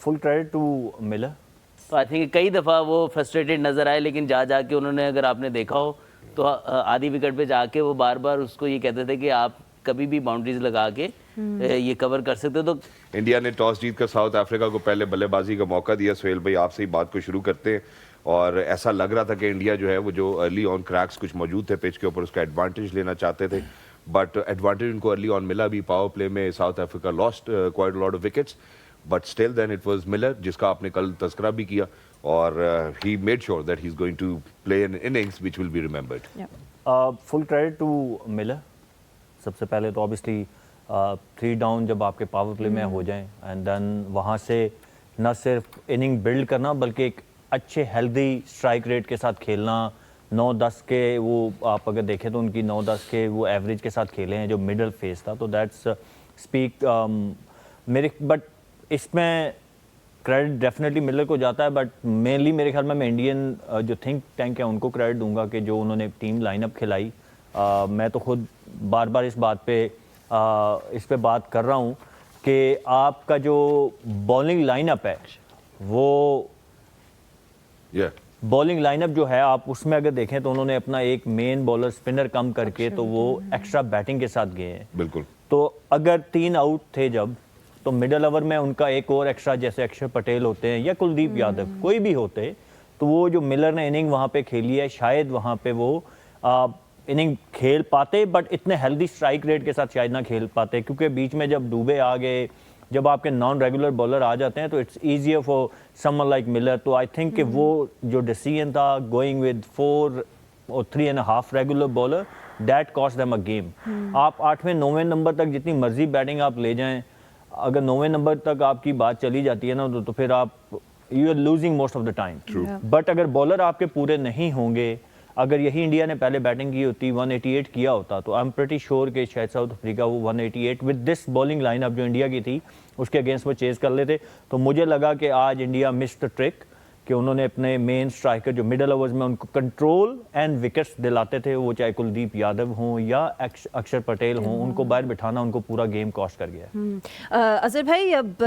Full credit to Miller. تو I think کئی دفعہ وہ فرسٹریٹڈ نظر آئے، لیکن جا کے انہوں نے، اگر آپ نے دیکھا ہو تو آدھی وکٹ پہ جا کے وہ بار بار اس کو یہ کہتے تھے کہ آپ کبھی بھی باؤنڈریز لگا کے یہ کور کر سکتے. تو انڈیا نے ٹاس جیت کر ساؤتھ افریقہ کو پہلے بلے بازی کا موقع دیا. سہیل بھائی آپ سے ہی بات کو شروع کرتے ہیں. اور ایسا لگ رہا تھا کہ انڈیا جو ہے وہ جو ارلی آن کریکس کچھ موجود تھے پچ کے اوپر، اس کا ایڈوانٹیج لینا چاہتے تھے، بٹ ایڈوانٹیج ان کو ارلی آن ملا بھی. پاور پلے میں South Africa lost quite lot of wickets, but still then it was Miller جس کا آپ نے کل تذکرہ بھی کیا، اور he made sure that he is going to play an innings which will be remembered. Full credit to Miller. سب سے پہلے تو آبویسلی 3 ڈاؤن جب آپ کے پاور پلے میں ہو جائیں، اینڈ دین وہاں سے نہ صرف اننگ بلڈ کرنا بلکہ ایک اچھے ہیلدی اسٹرائک ریٹ کے ساتھ کھیلنا. 9-10 کے وہ آپ اگر دیکھیں تو ان کی 9-10 کے وہ ایوریج کے ساتھ کھیلے ہیں جو مڈل فیس تھا. تو دیٹس اسپیک میرے، بٹ اس میں کریڈٹ ڈیفینیٹلی ملر کو جاتا ہے، بٹ مینلی میرے خیال میں انڈین جو تھنک ٹینک ہے ان کو کریڈٹ دوں گا کہ جو انہوں نے ٹیم لائن اپ کھلائی. میں تو خود بار بار اس پہ بات کر رہا ہوں کہ آپ کا جو بالنگ لائن اپ ہے وہ بالنگ لائن اپ جو ہے آپ اس میں اگر دیکھیں تو انہوں نے اپنا ایک مین بالر اسپنر کم کر کے تو وہ ایکسٹرا بیٹنگ کے ساتھ گئے ہیں. بالکل. تو اگر 3 آؤٹ تھے جب، تو مڈل اوور میں ان کا ایک اور ایکسٹرا، جیسے اکشر پٹیل ہوتے ہیں یا کلدیپ یادو کوئی بھی ہوتے، تو وہ جو ملر نے اننگ وہاں پہ کھیلی ہے شاید وہاں پہ وہ اننگ کھیل پاتے، بٹ اتنے ہیلدی اسٹرائک ریٹ کے ساتھ شاید نہ کھیل پاتے، کیونکہ بیچ میں جب ڈوبے آ گئے، جب آپ کے نان ریگولر بالر آ جاتے ہیں تو it's easier for someone like Miller. تو آئی تھنک کہ وہ جو ڈیسیژن تھا گوئنگ ود 4 اور 3.5 regular bowler, that cost them a game. آپ 8ویں 9ویں نمبر تک جتنی مرضی بیٹنگ آپ لے جائیں، اگر 9ویں نمبر تک آپ کی بات چلی جاتی ہے نا تو پھر آپ you are losing most of the time. But اگر بالر آپ کے پورے نہیں ہوں گے، اگر یہی انڈیا نے پہلے بیٹنگ کی ہوتی 188 کیا ہوتا، تو آئی ایم پریٹی شیور کہ شاید ساؤتھ افریقہ وہ 188 with this bowling line up جو انڈیا کی تھی اس کے اگینسٹ وہ چیز کر لیتے. تو مجھے لگا کہ آج انڈیا مسڈ دا ٹرک کہ انہوں نے اپنے مین اسٹرائکر جو مڈل اوورز میں ان کو کنٹرول اینڈ وکٹس دلاتے تھے، وہ چاہے کلدیپ یادو ہوں یا اکشر پٹیل ہوں، ان کو باہر بٹھانا ان کو پورا گیم کاسٹ کر گیا. اظہر بھائی، اب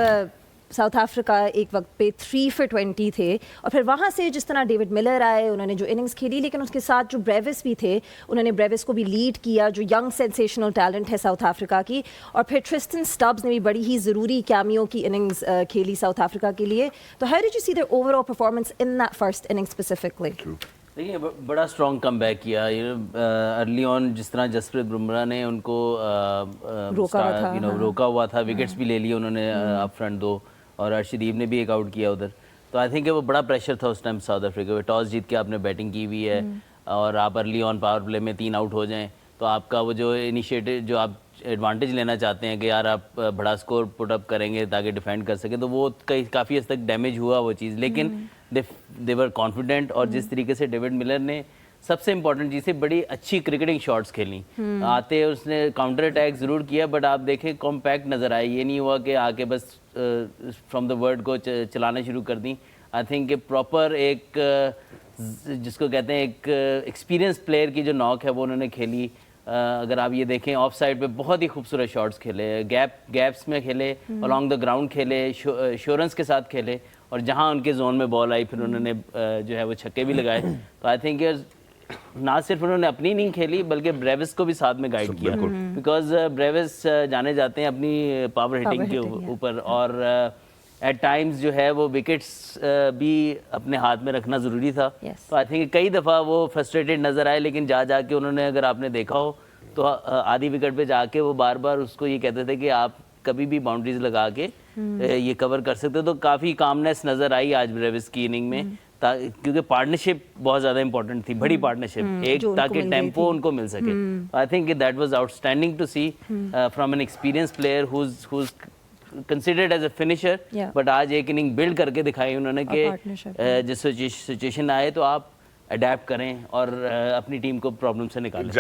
ساؤتھ افریقہ ایک وقت پہ 3 for 20 تھے، اور پھر وہاں سے جس طرح ڈیوڈ ملر آئے، انہوں نے جو اننگز کھیلی، لیکن اس کے ساتھ جو بریوس بھی تھے، انہوں نے بریوس کو بھی لیڈ کیا جو ینگ سینسیشنل ٹیلنٹ ہے ساؤتھ افریقہ کی. اور پھر ٹرسٹن سٹبز نے بھی بڑی ہی ضروری کیمیو کی اننگز کھیلی ساؤتھ افریقہ کے لیے. تو how did you see their overall performance in that first inning specifically? دیکھیے بڑا strong comeback early on آن. جس طرح جسپریت بمراہ نے ان کو روکا ہوا تھا، وکٹس بھی لے لیے انہوں نے اپ فرنٹ 2، اور ارشدیپ نے بھی ایک آؤٹ کیا ادھر. تو آئی تھنک کہ وہ بڑا پریشر تھا اس ٹائم ساؤتھ افریقہ پہ. ٹاس جیت کے آپ نے بیٹنگ کی ہوئی ہے اور آپ ارلی آن پاور پلے میں 3 آؤٹ ہو جائیں، تو آپ کا وہ جو انیشیٹو جو آپ ایڈوانٹیج لینا چاہتے ہیں کہ یار آپ بڑا اسکور پٹ اپ کریں گے تاکہ ڈیفینڈ کر سکیں، تو وہ کافی حد تک ڈیمیج ہوا وہ چیز. لیکن دے ور کانفیڈنٹ، اور جس طریقے سے ڈیوڈ ملر نے سب سے امپورٹنٹ چیز ہے بڑی اچھی کرکٹنگ شاٹس کھیلی. آتے اس نے کاؤنٹر اٹیک ضرور کیا، بٹ آپ دیکھیں کمپیکٹ نظر آئے. یہ نہیں ہوا کہ آ کے بس فرام دا ورڈ کو چلانا شروع کر دیں. آئی تھنک کہ پراپر ایک جس کو کہتے ہیں ایک ایکسپیرینس پلیئر کی جو ناک ہے وہ انہوں نے کھیلی. اگر آپ یہ دیکھیں آف سائڈ پہ بہت ہی خوبصورت شاٹس کھیلے، گیپس میں کھیلے، along دا گراؤنڈ کھیلے، ایشورنس کے ساتھ کھیلے، اور جہاں ان کے زون میں بال آئی پھر انہوں نے جو ہے وہ چھکے بھی لگائے. تو آئی تھنک نہ صرف انہوں نے اپنی نہیں کھیلی بلکہ بریوس کو بھی ساتھ میں گائیڈ کیا، بیکاز بریوس جانے جاتے ہیں اپنی پاور ہٹنگ کے اوپر، اور ایٹ ٹائمز جو ہے وہ وکٹس بھی اپنے ہاتھ میں رکھنا ضروری تھا. تو آئی تھنک کئی دفعہ وہ فرسٹریٹڈ نظر آئے، لیکن جا کے انہوں نے، اگر آپ نے دیکھا ہو تو آدھی وکٹ پہ جا کے وہ بار بار اس کو یہ کہتے تھے کہ آپ کبھی بھی باؤنڈریز لگا کے یہ کور کر سکتے. تو کافی کامنیس نظر آئی آج بریوس کی اننگ میں، کیونکہ پارٹنرشپ بہت زیادہ امپورٹنٹ تھی، بڑی پارٹنرشپ ایک، تاکہ ٹیمپو ان کو مل سکے. I think that was outstanding to see from an experience player who's considered as a finisher. But آج ایک اننگ بلڈ کر کے دکھائی انہوں نے کہ جس سچویشن آئے تو آپ اڈیپٹ کریں اور اپنی ٹیم کو پرابلم سے نکالیں.